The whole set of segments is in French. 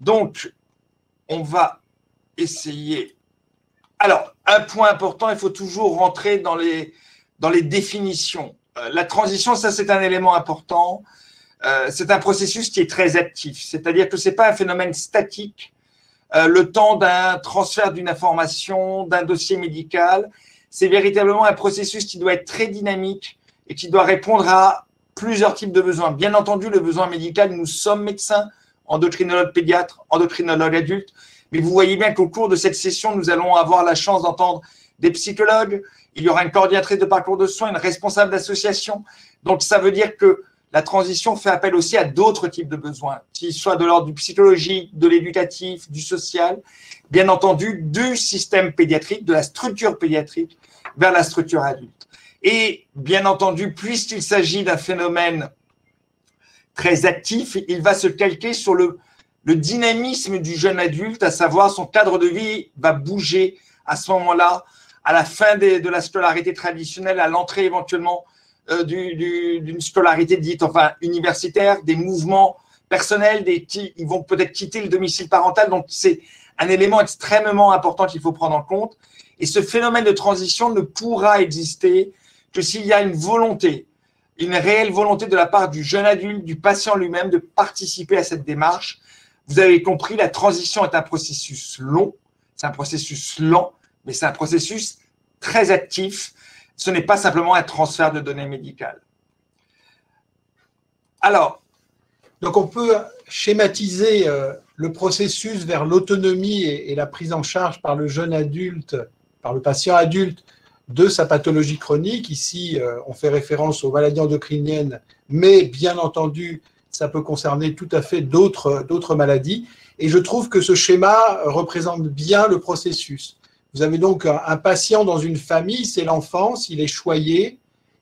Donc, on va essayer. Alors, un point important, il faut toujours rentrer dans les définitions. La transition, ça, c'est un élément important. C'est un processus qui est très actif. C'est-à-dire que ce n'est pas un phénomène statique. Le temps d'un transfert d'une information, d'un dossier médical, c'est véritablement un processus qui doit être très dynamique et qui doit répondre à plusieurs types de besoins. Bien entendu, le besoin médical, nous sommes médecins, endocrinologues pédiatres, endocrinologues adultes, mais vous voyez bien qu'au cours de cette session, nous allons avoir la chance d'entendre des psychologues, il y aura une coordinatrice de parcours de soins, une responsable d'association. Donc, ça veut dire que la transition fait appel aussi à d'autres types de besoins, qu'ils soient de l'ordre du psychologique, de l'éducatif, du social, bien entendu, du système pédiatrique, de la structure pédiatrique vers la structure adulte. Et bien entendu, puisqu'il s'agit d'un phénomène très actif, il va se calquer sur le dynamisme du jeune adulte, à savoir son cadre de vie va bouger à ce moment-là, à la fin de la scolarité traditionnelle, à l'entrée éventuellement d'une scolarité dite universitaire, des mouvements personnels, ils vont peut-être quitter le domicile parental, donc c'est un élément extrêmement important qu'il faut prendre en compte. Et ce phénomène de transition ne pourra exister que s'il y a une volonté, une réelle volonté de la part du jeune adulte, du patient lui-même, de participer à cette démarche. Vous avez compris, la transition est un processus long, c'est un processus lent, mais c'est un processus très actif. Ce n'est pas simplement un transfert de données médicales. Alors, donc on peut schématiser le processus vers l'autonomie et la prise en charge par le jeune adulte, par le patient adulte de sa pathologie chronique. Ici, on fait référence aux maladies endocriniennes, mais bien entendu, ça peut concerner tout à fait d'autres maladies. Et je trouve que ce schéma représente bien le processus. Vous avez donc un patient dans une famille, c'est l'enfance, il est choyé,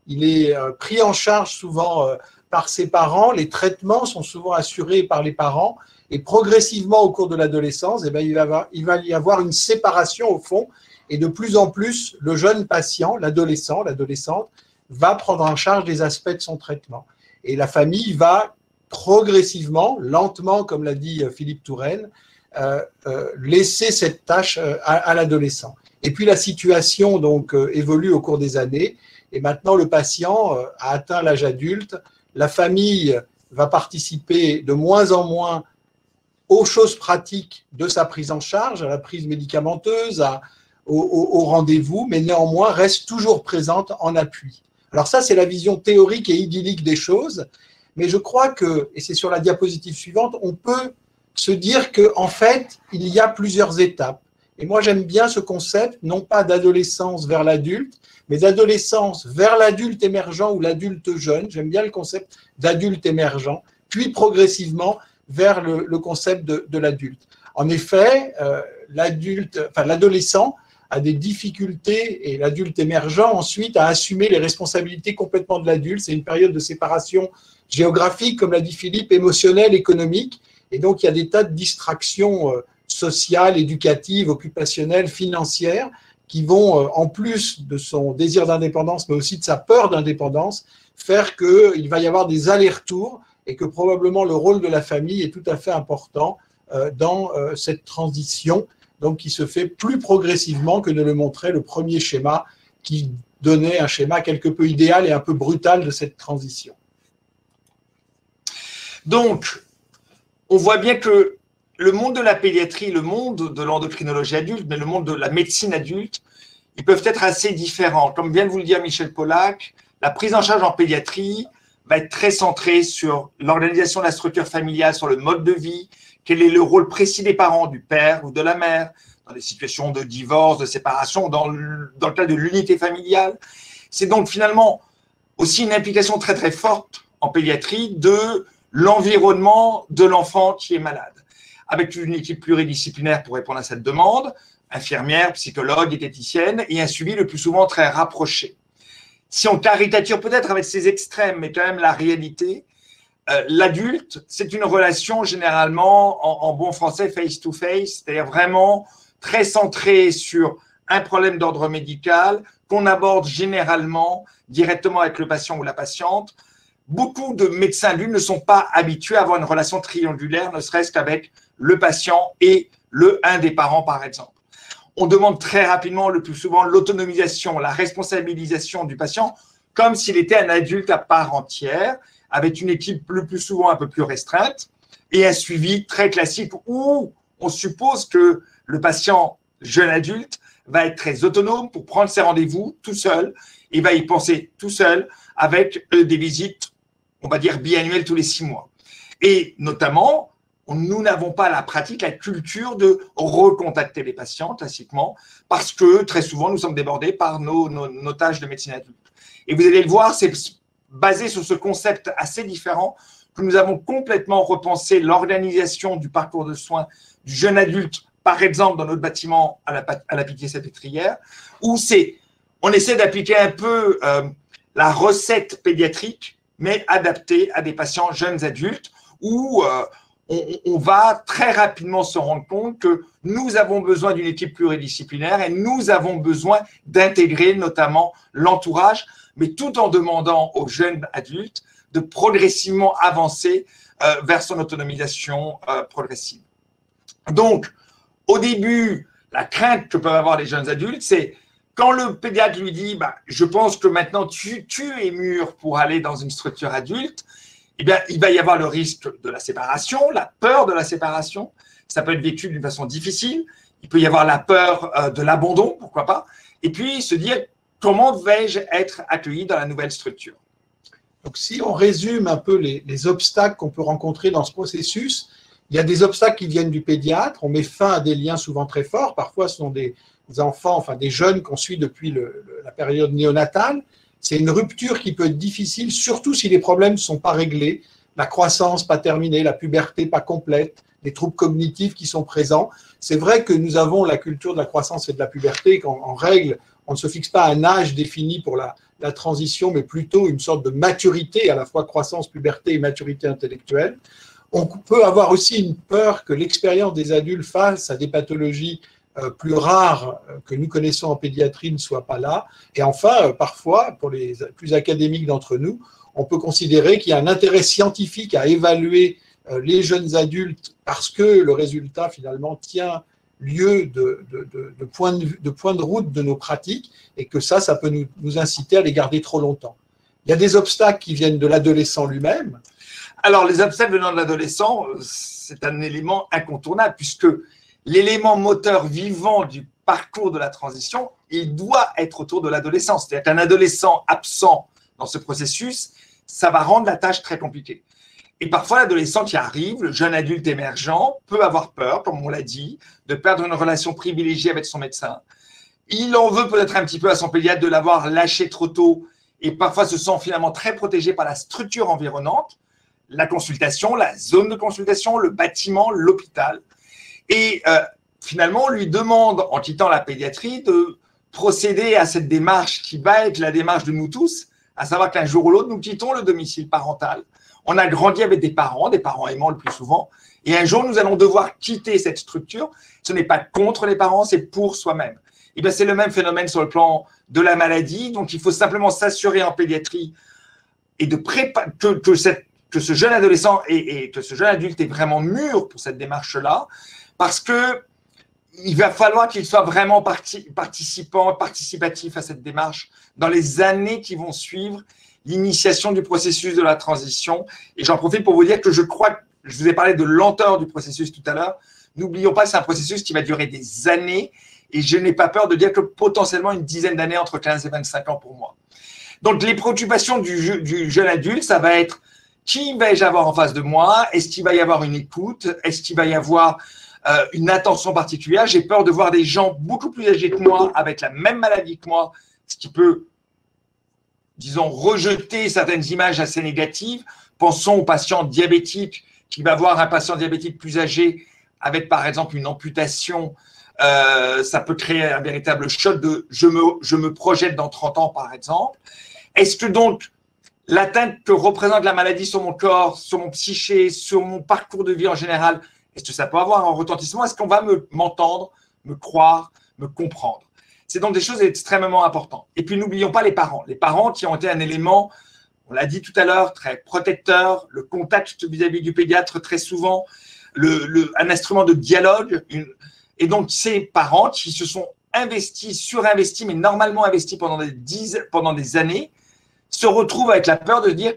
il est pris en charge souvent par ses parents, les traitements sont souvent assurés par les parents, et progressivement au cours de l'adolescence, il va y avoir une séparation au fond, et de plus en plus, le jeune patient, l'adolescent, l'adolescente, va prendre en charge des aspects de son traitement. Et la famille va progressivement, lentement, comme l'a dit Philippe Touraine, laisser cette tâche à l'adolescent. Et puis la situation donc évolue au cours des années, et maintenant le patient a atteint l'âge adulte, la famille va participer de moins en moins aux choses pratiques de sa prise en charge, à la prise médicamenteuse, au rendez-vous, mais néanmoins reste toujours présente en appui. Alors ça, c'est la vision théorique et idyllique des choses, mais je crois que, et c'est sur la diapositive suivante, on peut se dire qu'en fait, il y a plusieurs étapes. Et moi, j'aime bien ce concept, non pas d'adolescence vers l'adulte, mais d'adolescence vers l'adulte émergent ou l'adulte jeune. J'aime bien le concept d'adulte émergent, puis progressivement vers le concept de l'adulte. En effet, l'adolescent a des difficultés, et l'adulte émergent ensuite à assumer les responsabilités complètement de l'adulte. C'est une période de séparation géographique, comme l'a dit Philippe, émotionnelle, économique. Et donc, il y a des tas de distractions sociales, éducatives, occupationnelles, financières, qui vont, en plus de son désir d'indépendance, mais aussi de sa peur d'indépendance, faire qu'il va y avoir des allers-retours et que probablement le rôle de la famille est tout à fait important dans cette transition, donc qui se fait plus progressivement que ne le montrait le premier schéma, qui donnait un schéma quelque peu idéal et un peu brutal de cette transition. Donc, on voit bien que le monde de la pédiatrie, le monde de l'endocrinologie adulte, mais le monde de la médecine adulte, ils peuvent être assez différents. Comme vient de vous le dire Michel Pollack, la prise en charge en pédiatrie va être très centrée sur l'organisation de la structure familiale, sur le mode de vie, quel est le rôle précis des parents, du père ou de la mère, dans des situations de divorce, de séparation, dans le cas de l'unité familiale. C'est donc finalement aussi une implication très très forte en pédiatrie de l'environnement de l'enfant qui est malade, avec une équipe pluridisciplinaire pour répondre à cette demande, infirmière, psychologue, diététicienne, et un suivi le plus souvent très rapproché. Si on caricature peut-être avec ces extrêmes, mais quand même la réalité, l'adulte, c'est une relation généralement, en bon français, face-to-face, c'est-à-dire vraiment très centrée sur un problème d'ordre médical qu'on aborde généralement directement avec le patient ou la patiente. Beaucoup de médecins adultes ne sont pas habitués à avoir une relation triangulaire, ne serait-ce qu'avec le patient et un des parents, par exemple. On demande très rapidement, le plus souvent, l'autonomisation, la responsabilisation du patient, comme s'il était un adulte à part entière, avec une équipe le plus souvent un peu plus restreinte, et un suivi très classique où on suppose que le patient jeune adulte va être très autonome pour prendre ses rendez-vous tout seul et va y penser tout seul avec des visites, on va dire, biannuelles tous les 6 mois. Et notamment, nous n'avons pas la pratique, la culture de recontacter les patients classiquement parce que très souvent, nous sommes débordés par nos tâches de médecine adulte. Et vous allez le voir, c'est basé sur ce concept assez différent que nous avons complètement repensé l'organisation du parcours de soins du jeune adulte, par exemple dans notre bâtiment à la Pitié-Salpêtrière, où on essaie d'appliquer un peu la recette pédiatrique, mais adaptée à des patients jeunes adultes, où on va très rapidement se rendre compte que nous avons besoin d'une équipe pluridisciplinaire et nous avons besoin d'intégrer notamment l'entourage, mais tout en demandant aux jeunes adultes de progressivement avancer vers son autonomisation progressive. Donc, au début, la crainte que peuvent avoir les jeunes adultes, c'est quand le pédiatre lui dit « je pense que maintenant tu es mûr pour aller dans une structure adulte », eh bien, il va y avoir le risque de la séparation, la peur de la séparation. Ça peut être vécu d'une façon difficile. Il peut y avoir la peur de l'abandon, pourquoi pas. Et puis, se dire comment vais-je être accueilli dans la nouvelle structure. Donc, si on résume un peu les obstacles qu'on peut rencontrer dans ce processus, il y a des obstacles qui viennent du pédiatre. On met fin à des liens souvent très forts. Parfois, ce sont des enfants, enfin des jeunes qu'on suit depuis la période néonatale. C'est une rupture qui peut être difficile, surtout si les problèmes ne sont pas réglés. La croissance pas terminée, la puberté pas complète, les troubles cognitifs qui sont présents. C'est vrai que nous avons la culture de la croissance et de la puberté, qu'en règle, on ne se fixe pas un âge défini pour la transition, mais plutôt une sorte de maturité, à la fois croissance, puberté et maturité intellectuelle. On peut avoir aussi une peur que l'expérience des adultes face à des pathologies plus rares que nous connaissons en pédiatrie ne soit pas là. Et enfin, parfois, pour les plus académiques d'entre nous, on peut considérer qu'il y a un intérêt scientifique à évaluer les jeunes adultes parce que le résultat, finalement, tient lieu de point de route de nos pratiques et que ça peut nous inciter à les garder trop longtemps. Il y a des obstacles qui viennent de l'adolescent lui-même. Alors, les obstacles venant de l'adolescent, c'est un élément incontournable puisque l'élément moteur vivant du parcours de la transition, il doit être autour de l'adolescence. C'est-à-dire qu'un adolescent absent dans ce processus, ça va rendre la tâche très compliquée. Et parfois, l'adolescent qui arrive, le jeune adulte émergent, peut avoir peur, comme on l'a dit, de perdre une relation privilégiée avec son médecin. Il en veut peut-être un petit peu à son pédiatre de l'avoir lâché trop tôt et parfois se sent finalement très protégé par la structure environnante, la consultation, la zone de consultation, le bâtiment, l'hôpital. Et finalement, on lui demande, en quittant la pédiatrie, de procéder à cette démarche qui va être la démarche de nous tous, à savoir qu'un jour ou l'autre, nous quittons le domicile parental. On a grandi avec des parents aimants le plus souvent, et un jour, nous allons devoir quitter cette structure. Ce n'est pas contre les parents, c'est pour soi-même. Et bien, c'est le même phénomène sur le plan de la maladie, donc il faut simplement s'assurer en pédiatrie et de que ce jeune adolescent et que ce jeune adulte est vraiment mûr pour cette démarche-là, parce qu'il va falloir qu'il soit vraiment participatif à cette démarche dans les années qui vont suivre l'initiation du processus de la transition. Et j'en profite pour vous dire que je crois, je vous ai parlé de lenteur du processus tout à l'heure, n'oublions pas que c'est un processus qui va durer des années et je n'ai pas peur de dire que potentiellement une dizaine d'années, entre 15 et 25 ans pour moi. Donc les préoccupations du jeune adulte, ça va être qui vais-je avoir en face de moi? Est-ce qu'il va y avoir une écoute? Est-ce qu'il va y avoir une attention particulière? J'ai peur de voir des gens beaucoup plus âgés que moi, avec la même maladie que moi, ce qui peut, disons, rejeter certaines images assez négatives. Pensons aux patients diabétiques, qui va voir un patient diabétique plus âgé avec, par exemple, une amputation. Ça peut créer un véritable choc de je me projette dans 30 ans, par exemple. Est-ce que donc, l'atteinte que représente la maladie sur mon corps, sur mon psyché, sur mon parcours de vie en général, est-ce que ça peut avoir un retentissement? Est-ce qu'on va m'entendre, me croire, me comprendre? C'est donc des choses extrêmement importantes. Et puis, n'oublions pas les parents. Les parents qui ont été un élément, on l'a dit tout à l'heure, très protecteur, le contact vis-à-vis du pédiatre très souvent, un instrument de dialogue. Et donc, ces parents qui se sont investis, surinvestis, mais normalement investis pendant des années, se retrouvent avec la peur de se dire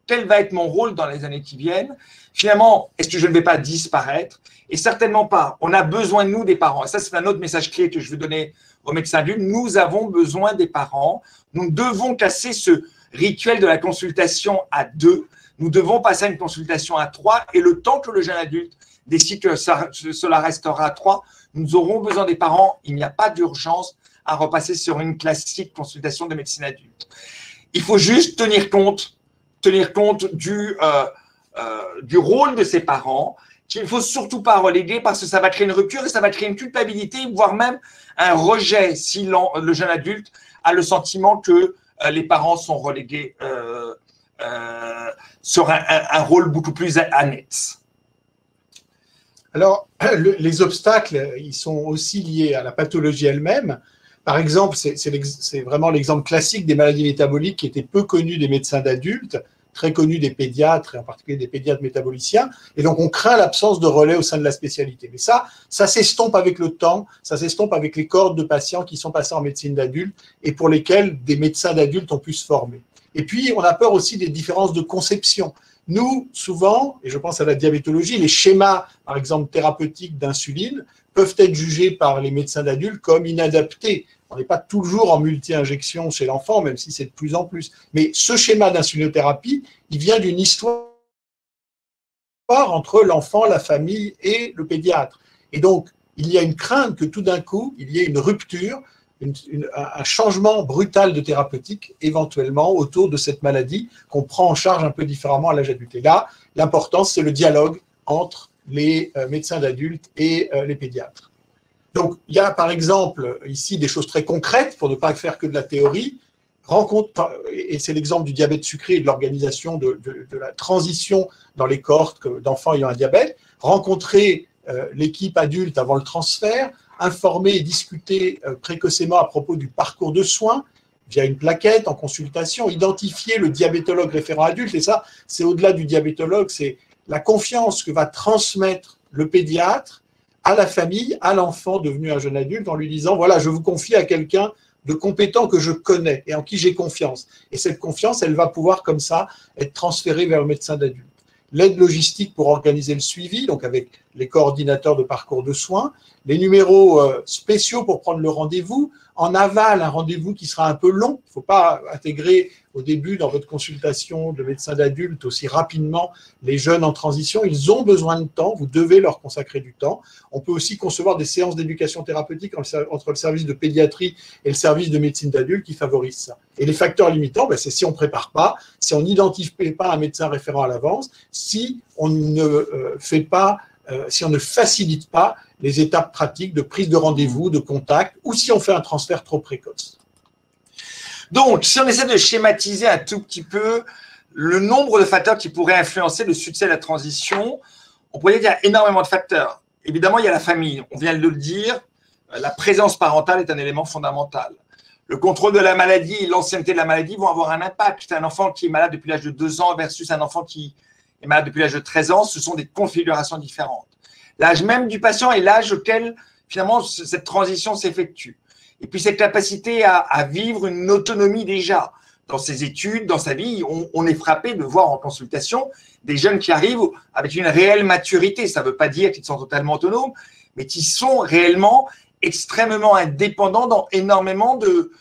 quel va être mon rôle dans les années qui viennent. Finalement, est-ce que je ne vais pas disparaître? Et certainement pas. On a besoin de nous, des parents. Et ça, c'est un autre message clé que je veux donner aux médecins adultes. Nous avons besoin des parents. Nous devons casser ce rituel de la consultation à 2. Nous devons passer à une consultation à 3. Et le temps que le jeune adulte décide que cela restera à 3, nous aurons besoin des parents. Il n'y a pas d'urgence à repasser sur une classique consultation de médecine adulte. Il faut juste tenir compte du rôle de ses parents, qu'il ne faut surtout pas reléguer parce que ça va créer une rupture et ça va créer une culpabilité, voire même un rejet si le jeune adulte a le sentiment que les parents sont relégués sur un rôle beaucoup plus annexe. Alors, les obstacles, ils sont aussi liés à la pathologie elle-même. Par exemple, c'est vraiment l'exemple classique des maladies métaboliques qui étaient peu connues des médecins d'adultes, très connues des pédiatres, et en particulier des pédiatres métaboliciens. Et donc, on craint l'absence de relais au sein de la spécialité. Mais ça s'estompe avec le temps, ça s'estompe avec les cohortes de patients qui sont passés en médecine d'adulte et pour lesquels des médecins d'adultes ont pu se former. Et puis, on a peur aussi des différences de conception. Nous, souvent, et je pense à la diabétologie, les schémas, par exemple, thérapeutiques d'insuline peuvent être jugés par les médecins d'adultes comme inadaptés. On n'est pas toujours en multi-injection chez l'enfant, même si c'est de plus en plus. Mais ce schéma d'insulinothérapie, il vient d'une histoire entre l'enfant, la famille et le pédiatre. Et donc, il y a une crainte que tout d'un coup, il y ait une rupture, un changement brutal de thérapeutique, éventuellement, autour de cette maladie qu'on prend en charge un peu différemment à l'âge adulte. Et là, l'important, c'est le dialogue entre les médecins d'adultes et les pédiatres. Donc, il y a par exemple ici des choses très concrètes pour ne pas faire que de la théorie. Et c'est l'exemple du diabète sucré et de l'organisation de la transition dans les cohortes d'enfants ayant un diabète. Rencontrer l'équipe adulte avant le transfert, informer et discuter précocement à propos du parcours de soins via une plaquette en consultation, identifier le diabétologue référent adulte. Et ça, c'est au-delà du diabétologue, c'est la confiance que va transmettre le pédiatre à la famille, à l'enfant devenu un jeune adulte, en lui disant, voilà, je vous confie à quelqu'un de compétent que je connais et en qui j'ai confiance. Et cette confiance, elle va pouvoir comme ça être transférée vers le médecin d'adulte. L'aide logistique pour organiser le suivi, donc avec les coordinateurs de parcours de soins, les numéros spéciaux pour prendre le rendez-vous, en aval, un rendez-vous qui sera un peu long. Il ne faut pas intégrer au début dans votre consultation de médecin d'adulte aussi rapidement les jeunes en transition. Ils ont besoin de temps, vous devez leur consacrer du temps. On peut aussi concevoir des séances d'éducation thérapeutique entre le service de pédiatrie et le service de médecine d'adulte qui favorisent ça. Et les facteurs limitants, c'est si on ne prépare pas, si on n'identifie pas un médecin référent à l'avance, si on ne si on ne facilite pas les étapes pratiques de prise de rendez-vous, de contact, ou si on fait un transfert trop précoce. Donc, si on essaie de schématiser un tout petit peu le nombre de facteurs qui pourraient influencer le succès de la transition, on pourrait dire qu'il y a énormément de facteurs. Évidemment, il y a la famille. On vient de le dire, la présence parentale est un élément fondamental. Le contrôle de la maladie et l'ancienneté de la maladie vont avoir un impact. Un enfant qui est malade depuis l'âge de 2 ans versus un enfant qui est malade depuis l'âge de 13 ans, ce sont des configurations différentes. L'âge même du patient est l'âge auquel, finalement, cette transition s'effectue. Et puis, cette capacité à vivre une autonomie déjà. Dans ses études, dans sa vie, on est frappé de voir en consultation des jeunes qui arrivent avec une réelle maturité. Ça ne veut pas dire qu'ils sont totalement autonomes, mais qui sont réellement extrêmement indépendants dans énormément de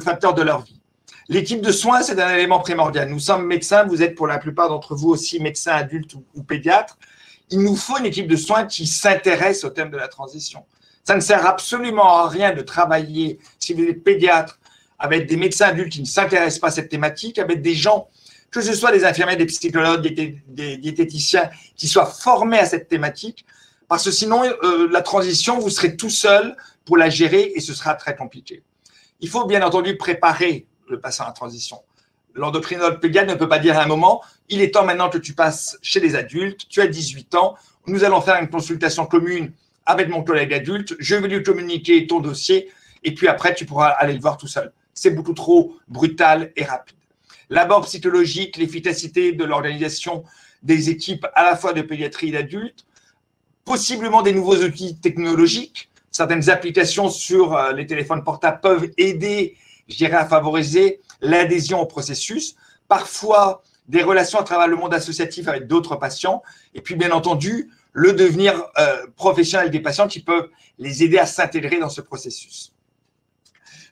facteurs de leur vie. L'équipe de soins, c'est un élément primordial. Nous sommes médecins, vous êtes pour la plupart d'entre vous aussi médecins adultes ou pédiatres. Il nous faut une équipe de soins qui s'intéresse au thème de la transition. Ça ne sert absolument à rien de travailler, si vous êtes pédiatre, avec des médecins adultes qui ne s'intéressent pas à cette thématique, avec des gens, que ce soit des infirmiers, des psychologues, des diététiciens, qui soient formés à cette thématique, parce que sinon, la transition, vous serez tout seul pour la gérer et ce sera très compliqué. Il faut bien entendu préparer le patient à la transition. L'endocrinologue pédiatre ne peut pas dire à un moment, il est temps maintenant que tu passes chez les adultes, tu as 18 ans, nous allons faire une consultation commune avec mon collègue adulte, je vais lui communiquer ton dossier et puis après tu pourras aller le voir tout seul. C'est beaucoup trop brutal et rapide. L'abord psychologique, l'efficacité de l'organisation des équipes à la fois de pédiatrie et d'adultes, possiblement des nouveaux outils technologiques. Certaines applications sur les téléphones portables peuvent aider, je dirais, à favoriser l'adhésion au processus. Parfois, des relations à travers le monde associatif avec d'autres patients. Et puis, bien entendu, le devenir professionnel des patients qui peuvent les aider à s'intégrer dans ce processus.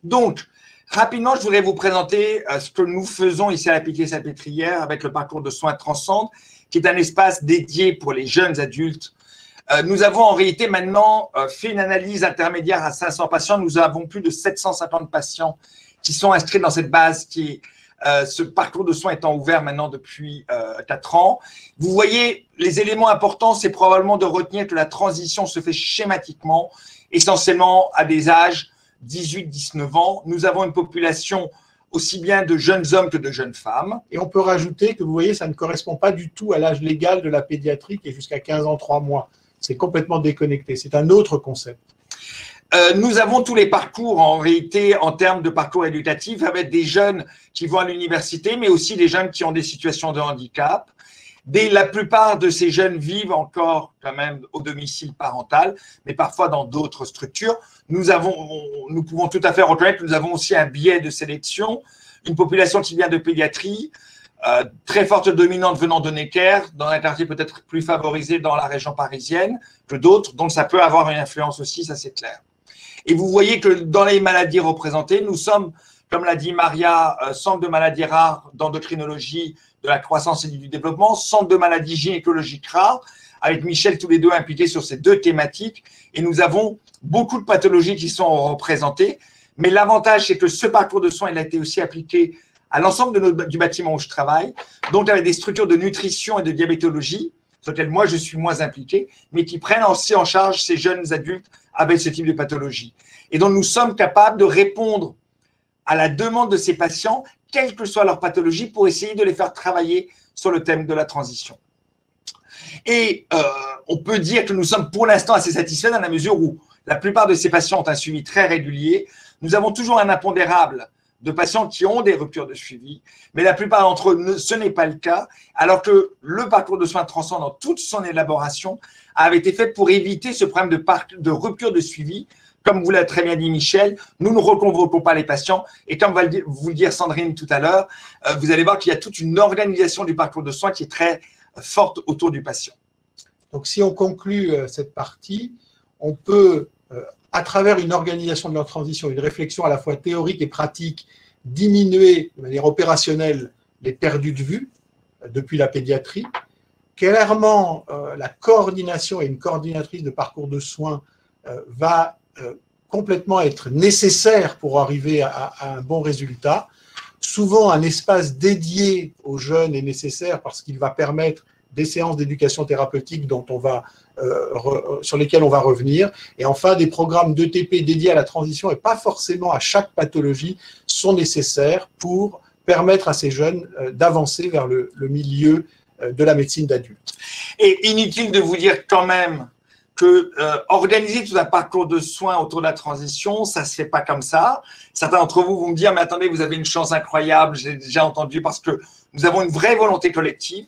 Donc, rapidement, je voudrais vous présenter ce que nous faisons ici à la Pitié-Salpêtrière avec le parcours de soins Transcende, qui est un espace dédié pour les jeunes adultes. Nous avons en réalité maintenant fait une analyse intermédiaire à 500 patients. Nous avons plus de 750 patients qui sont inscrits dans cette base qui est ce parcours de soins étant ouvert maintenant depuis 4 ans. Vous voyez, les éléments importants, c'est probablement de retenir que la transition se fait schématiquement, essentiellement à des âges 18-19 ans. Nous avons une population aussi bien de jeunes hommes que de jeunes femmes. Et on peut rajouter que vous voyez, ça ne correspond pas du tout à l'âge légal de la pédiatrie qui est jusqu'à 15 ans, 3 mois. C'est complètement déconnecté. C'est un autre concept. Nous avons tous les parcours en réalité en termes de parcours éducatif avec des jeunes qui vont à l'université, mais aussi des jeunes qui ont des situations de handicap. La plupart de ces jeunes vivent encore quand même au domicile parental, mais parfois dans d'autres structures. Nous pouvons tout à fait reconnaître que nous avons aussi un biais de sélection, une population qui vient de pédiatrie, très forte dominante venant de Necker, dans un quartier peut-être plus favorisé dans la région parisienne que d'autres, donc ça peut avoir une influence aussi, ça c'est clair. Et vous voyez que dans les maladies représentées, nous sommes, comme l'a dit Maria, centre de maladies rares d'endocrinologie, de la croissance et du développement, centre de maladies gynécologiques rares, avec Michel tous les deux impliqués sur ces deux thématiques. Et nous avons beaucoup de pathologies qui sont représentées. Mais l'avantage, c'est que ce parcours de soins, il a été aussi appliqué à l'ensemble du bâtiment où je travaille, donc avec des structures de nutrition et de diabétologie, sur lesquelles moi je suis moins impliqué, mais qui prennent aussi en charge ces jeunes adultes avec ce type de pathologie. Et donc nous sommes capables de répondre à la demande de ces patients, quelle que soit leur pathologie, pour essayer de les faire travailler sur le thème de la transition. Et on peut dire que nous sommes pour l'instant assez satisfaits dans la mesure où la plupart de ces patients ont un suivi très régulier. Nous avons toujours un impondérable de patients qui ont des ruptures de suivi, mais la plupart d'entre eux, ce n'est pas le cas, alors que le parcours de soins Transcende, dans toute son élaboration, avait été fait pour éviter ce problème de rupture de suivi. Comme vous l'a très bien dit Michel, nous ne reconvoquons pas les patients, et comme va vous le dire Sandrine tout à l'heure, vous allez voir qu'il y a toute une organisation du parcours de soins qui est très forte autour du patient. Donc si on conclut cette partie, on peut à travers une organisation de leur transition, une réflexion à la fois théorique et pratique, diminuer de manière opérationnelle les perdus de vue depuis la pédiatrie. Clairement, la coordination et une coordinatrice de parcours de soins va complètement être nécessaire pour arriver à un bon résultat. Souvent, un espace dédié aux jeunes est nécessaire parce qu'il va permettre des séances d'éducation thérapeutique sur lesquelles on va revenir. Et enfin, des programmes d'ETP dédiés à la transition et pas forcément à chaque pathologie sont nécessaires pour permettre à ces jeunes d'avancer vers le milieu de la médecine d'adulte. Et inutile de vous dire quand même que organiser tout un parcours de soins autour de la transition, ça ne se fait pas comme ça. Certains d'entre vous vont me dire, mais attendez, vous avez une chance incroyable, j'ai déjà entendu, parce que nous avons une vraie volonté collective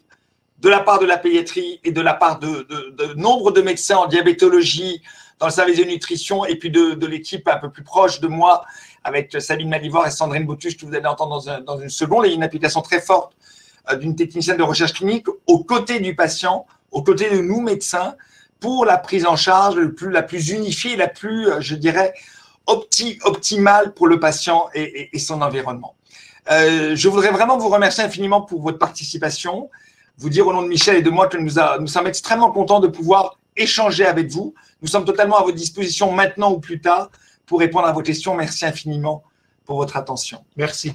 de la part de la pédiatrie et de la part de nombre de médecins en diabétologie, dans le service de nutrition, et puis de l'équipe un peu plus proche de moi, avec Sabine Malivoire et Sandrine Boutuche, que vous allez entendre dans une seconde. Il y a une application très forte d'une technicienne de recherche clinique aux côtés du patient, aux côtés de nous, médecins, pour la prise en charge la plus unifiée, la plus, je dirais, optimale pour le patient et son environnement. Je voudrais vraiment vous remercier infiniment pour votre participation, vous dire au nom de Michel et de moi que nous sommes extrêmement contents de pouvoir échanger avec vous. Nous sommes totalement à votre disposition maintenant ou plus tard pour répondre à vos questions. Merci infiniment pour votre attention. Merci.